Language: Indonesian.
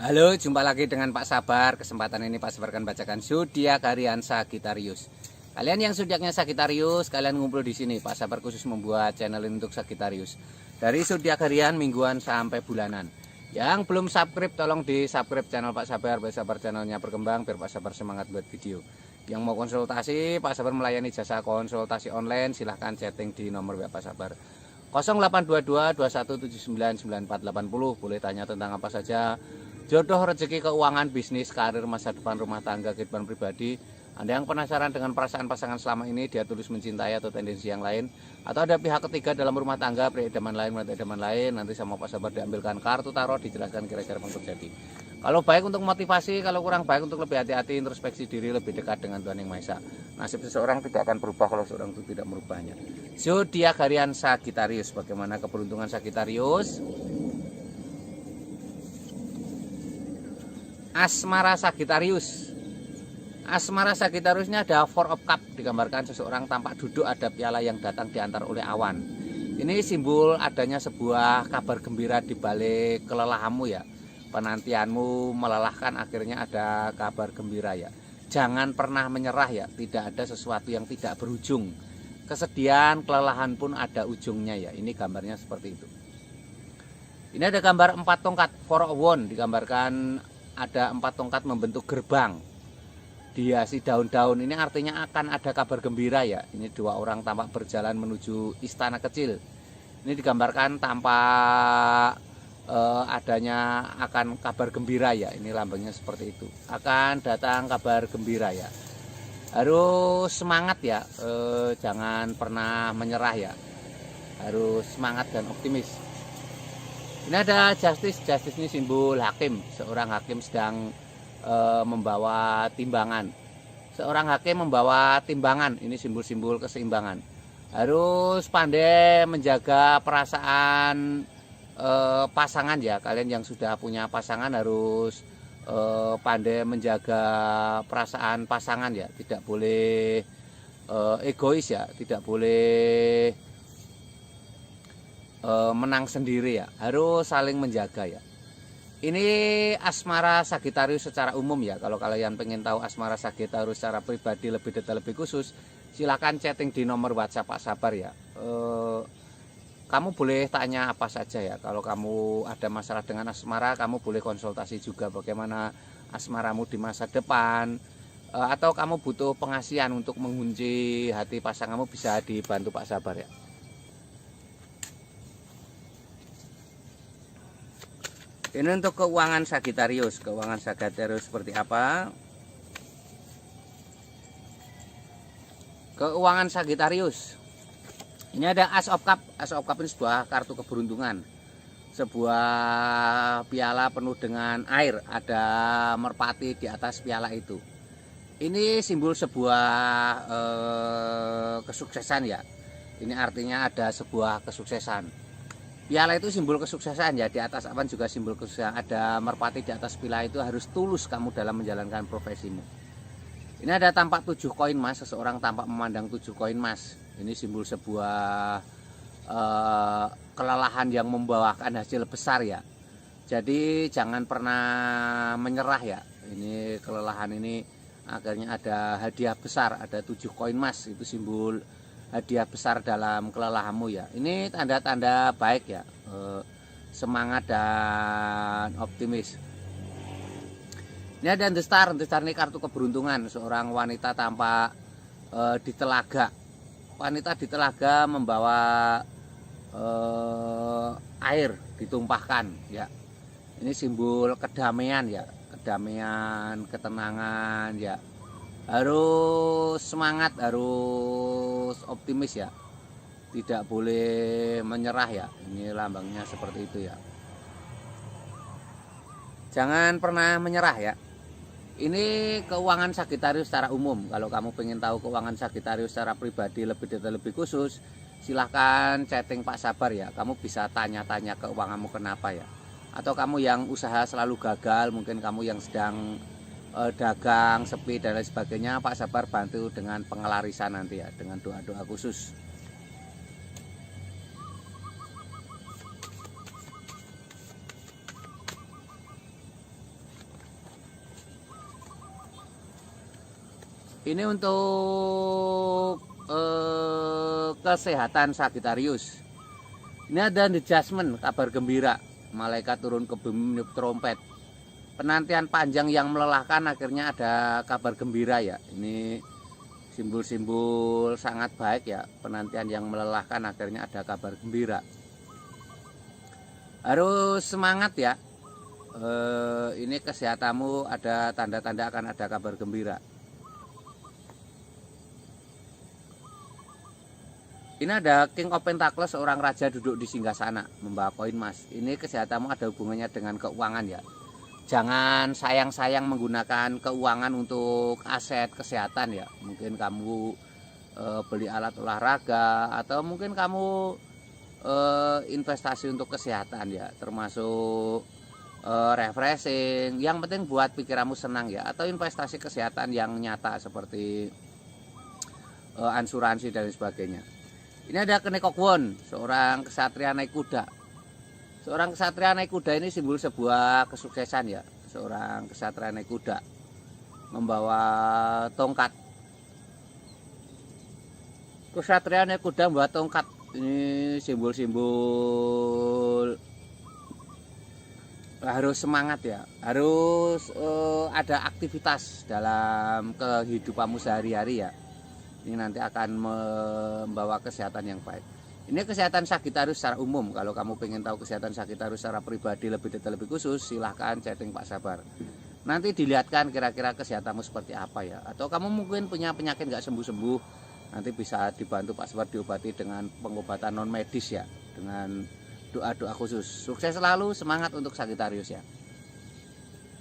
Halo, jumpa lagi dengan Pak Sabar. Kesempatan ini Pak Sabar akan bacakan zodiak harian Sagittarius. Kalian yang zodiaknya Sagittarius, kalian ngumpul di sini. Pak Sabar khusus membuat channel ini untuk Sagittarius. Dari zodiak harian, mingguan sampai bulanan. Yang belum subscribe, tolong di subscribe channel Pak Sabar. Pak Sabar channelnya berkembang, biar Pak Sabar semangat buat video. Yang mau konsultasi, Pak Sabar melayani jasa konsultasi online. Silahkan chatting di nomor WA Pak Sabar 0822 2179 9480. Boleh tanya tentang apa saja. Jodoh, rezeki, keuangan, bisnis, karir, masa depan, rumah tangga, kehidupan pribadi. Anda yang penasaran dengan perasaan pasangan selama ini, dia tulus mencintai atau tendensi yang lain, atau ada pihak ketiga dalam rumah tangga, pria idaman lain, wanita idaman lain, nanti sama Pak Sabar diambilkan kartu tarot, dijelaskan kira-kira apa yang terjadi. Kalau baik untuk motivasi, kalau kurang baik untuk lebih hati-hati, introspeksi diri, lebih dekat dengan Tuhan Yang Maha Esa. Nasib seseorang tidak akan berubah kalau seorang itu tidak merubahnya. Zodiak harian Sagittarius. Bagaimana keberuntungan Sagittarius? Asmara Sagittarius. Asmara Sagittariusnya ada Four of Cup, digambarkan seseorang tampak duduk, ada piala yang datang diantar oleh awan. Ini simbol adanya sebuah kabar gembira di balik kelelahanmu ya. Penantianmu melelahkan, akhirnya ada kabar gembira ya. Jangan pernah menyerah ya, tidak ada sesuatu yang tidak berujung. Kesedihan, kelelahan pun ada ujungnya ya. Ini gambarnya seperti itu. Ini ada gambar 4 tongkat, Four of Wands, digambarkan ada 4 tongkat membentuk gerbang dihiasi daun-daun. Ini artinya akan ada kabar gembira ya. Ini 2 orang tampak berjalan menuju istana kecil. Ini digambarkan tampak adanya akan kabar gembira ya. Ini lambangnya seperti itu, akan datang kabar gembira ya. Harus semangat ya, jangan pernah menyerah ya, harus semangat dan optimis. Ini ada justice. Justice ini simbol hakim. Seorang hakim sedang membawa timbangan. Seorang hakim membawa timbangan. Ini simbol-simbol keseimbangan. Harus pandai menjaga perasaan pasangan ya. Kalian yang sudah punya pasangan harus pandai menjaga perasaan pasangan ya. Tidak boleh egois ya. Tidak boleh menang sendiri ya, harus saling menjaga ya. Ini asmara Sagittarius secara umum ya. Kalau kalian pengen tahu asmara Sagittarius secara pribadi lebih detail, lebih khusus, silahkan chatting di nomor WhatsApp Pak Sabar ya. Kamu boleh tanya apa saja ya. Kalau kamu ada masalah dengan asmara, kamu boleh konsultasi juga bagaimana asmaramu di masa depan, atau kamu butuh pengasihan untuk mengunci hati pasanganmu, bisa dibantu Pak Sabar ya. Ini untuk keuangan Sagittarius. Keuangan Sagittarius seperti apa? Keuangan Sagittarius. Ini ada Ace of Cup. Ace of Cup ini sebuah kartu keberuntungan. Sebuah piala penuh dengan air. Ada merpati di atas piala itu. Ini simbol sebuah kesuksesan ya. Ini artinya ada sebuah kesuksesan. Piala itu simbol kesuksesan ya, di atas awan juga simbol kesuksesan. Ada merpati di atas piala itu, harus tulus kamu dalam menjalankan profesimu. Ini ada tampak 7 koin emas, seseorang tampak memandang 7 koin emas. Ini simbol sebuah kelelahan yang membawakan hasil besar ya. Jadi jangan pernah menyerah ya. Ini kelelahan ini akhirnya ada hadiah besar, ada 7 koin emas, itu simbol hadiah besar dalam kelelahanmu ya. Ini tanda-tanda baik ya, semangat dan optimis. Ini ada The Star. The Star ini kartu keberuntungan. Seorang wanita tampak di telaga. Wanita di telaga membawa air ditumpahkan ya. Ini simbol kedamaian ya, kedamaian, ketenangan ya. Harus semangat, harus optimis ya, tidak boleh menyerah ya. Ini lambangnya seperti itu ya, jangan pernah menyerah ya. Ini keuangan Sagittarius secara umum. Kalau kamu pengen tahu keuangan Sagittarius secara pribadi lebih detail, lebih khusus, silahkan chatting Pak Sabar ya. Kamu bisa tanya-tanya keuanganmu kenapa ya. Atau kamu yang usaha selalu gagal, mungkin kamu yang sedang dagang sepi dan lain sebagainya, Pak Sabar bantu dengan pengelarisan nanti ya, dengan doa-doa khusus. Ini untuk kesehatan Sagittarius. Ini ada adjustment, kabar gembira. Malaikat turun ke bumi meniup trompet. Penantian panjang yang melelahkan akhirnya ada kabar gembira ya. Ini simbol-simbol sangat baik ya. Penantian yang melelahkan akhirnya ada kabar gembira. Harus semangat ya. Ini kesehatanmu ada tanda-tanda akan ada kabar gembira. Ini ada King of Pentacles, seorang raja duduk di singgasana membawa koin emas. Ini kesehatanmu ada hubungannya dengan keuangan ya. Jangan sayang-sayang menggunakan keuangan untuk aset kesehatan ya. Mungkin kamu beli alat olahraga, atau mungkin kamu investasi untuk kesehatan ya, termasuk refreshing. Yang penting buat pikiranmu senang ya, atau investasi kesehatan yang nyata seperti asuransi dan sebagainya. Ini ada Kenekokwon, seorang kesatria naik kuda. Seorang kesatria naik kuda ini simbol sebuah kesuksesan ya. Seorang kesatria naik kuda membawa tongkat. Kesatria naik kuda membawa tongkat. Ini simbol-simbol harus semangat ya. Harus ada aktivitas dalam kehidupanmu sehari-hari ya. Ini nanti akan membawa kesehatan yang baik. Ini kesehatan Sagittarius secara umum. Kalau kamu pengen tahu kesehatan Sagittarius secara pribadi lebih detail, lebih khusus, silahkan chatting Pak Sabar. Nanti dilihatkan kira-kira kesehatanmu seperti apa ya. Atau kamu mungkin punya penyakit nggak sembuh-sembuh, nanti bisa dibantu Pak Sabar diobati dengan pengobatan non medis ya, dengan doa-doa khusus. Sukses selalu, semangat untuk Sagittarius ya.